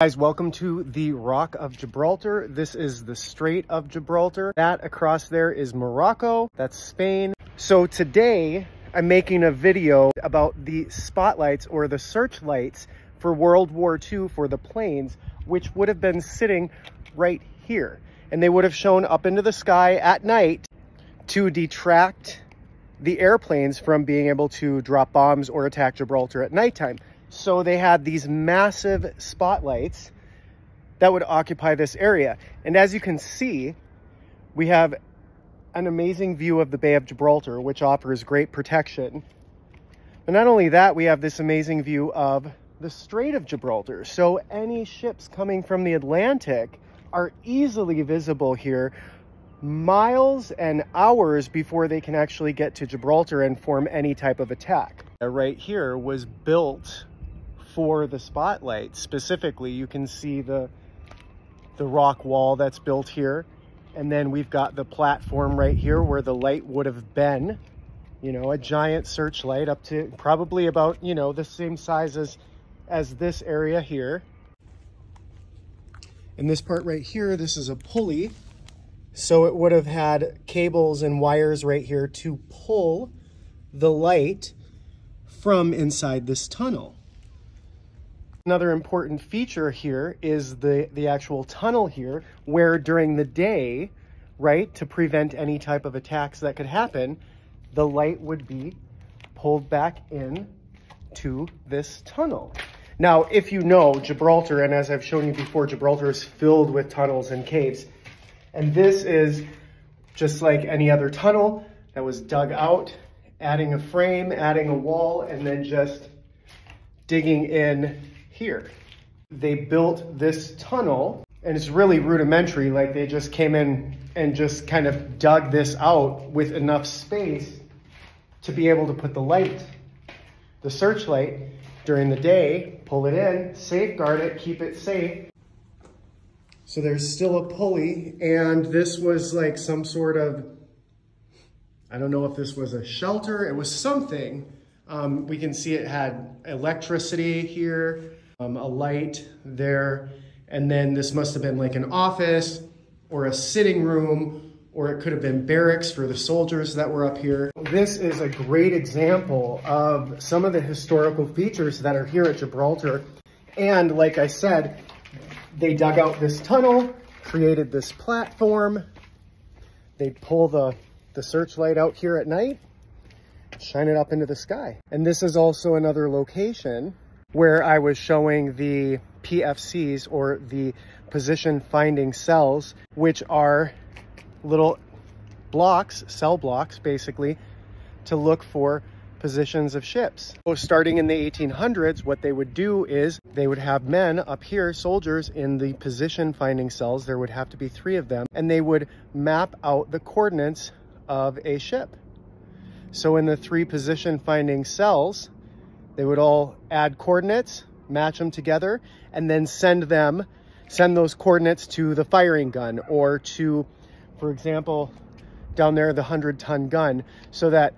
Guys, welcome to the Rock of Gibraltar. This is the Strait of Gibraltar. That across there is Morocco. That's Spain. So today I'm making a video about the spotlights or the searchlights for World War II for the planes, which would have been sitting right here. And they would have shown up into the sky at night to detract the airplanes from being able to drop bombs or attack Gibraltar at nighttime. So they had these massive spotlights that would occupy this area. And as you can see, we have an amazing view of the Bay of Gibraltar, which offers great protection. But not only that, we have this amazing view of the Strait of Gibraltar. So any ships coming from the Atlantic are easily visible here, miles and hours before they can actually get to Gibraltar and form any type of attack. Right here was built for the spotlight. Specifically, you can see the rock wall that's built here, and then we've got the platform right here where the light would have been, you know, a giant searchlight up to probably about, you know, the same size as this area here. And this part right here, this is a pulley, so it would have had cables and wires right here to pull the light from inside this tunnel. Another important feature here is the actual tunnel here, where during the day, right, to prevent any type of attacks that could happen, the light would be pulled back in to this tunnel. Now, if you know Gibraltar, and as I've shown you before, Gibraltar is filled with tunnels and caves. And this is just like any other tunnel that was dug out, adding a frame, adding a wall, and then just digging in here. They built this tunnel, and it's really rudimentary, like they just came in and just kind of dug this out with enough space to be able to put the light, the searchlight, during the day, pull it in, safeguard it, keep it safe. So there's still a pulley, and this was like some sort of, I don't know if this was a shelter, it was something. We can see it had electricity here, a light there, and then this must have been like an office or a sitting room, or it could have been barracks for the soldiers that were up here. This is a great example of some of the historical features that are here at Gibraltar. And like I said, they dug out this tunnel, created this platform. They pull the searchlight out here at night, shine it up into the sky. And this is also another location where I was showing the PFCs, or the position finding cells, which are little blocks, cell blocks basically, to look for positions of ships. So starting in the 1800s, what they would do is they would have men up here, soldiers, in the position finding cells. There would have to be 3 of them, and they would map out the coordinates of a ship. So in the 3 position finding cells, they would all add coordinates, match them together, and then send those coordinates to the firing gun, or to, for example, down there, the 100-ton gun, so that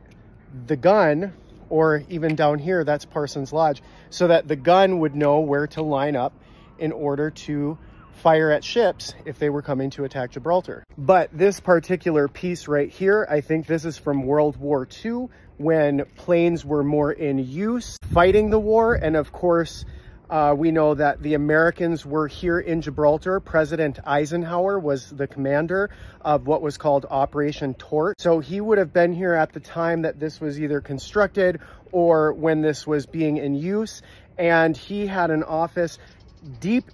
the gun, or even down here, that's Parsons Lodge, so that the gun would know where to line up in order to fire at ships if they were coming to attack Gibraltar. But this particular piece right here, I think this is from World War II, when planes were more in use fighting the war. And of course, we know that the Americans were here in Gibraltar. President Eisenhower was the commander of what was called Operation Torch. So he would have been here at the time that this was either constructed or when this was being in use. And he had an office deep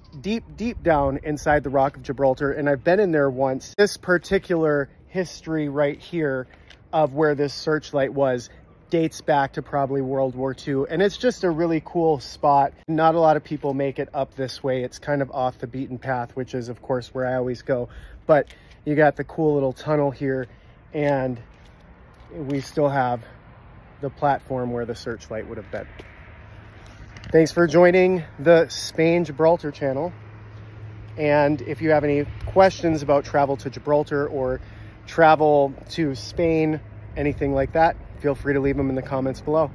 down inside the Rock of Gibraltar. And I've been in there once. This particular history right here of where this searchlight was dates back to probably World War II. And it's just a really cool spot. Not a lot of people make it up this way. It's kind of off the beaten path, which is of course where I always go. But you got the cool little tunnel here, and we still have the platform where the searchlight would have been. Thanks for joining the Spain Gibraltar channel. And if you have any questions about travel to Gibraltar or travel to Spain, anything like that, feel free to leave them in the comments below.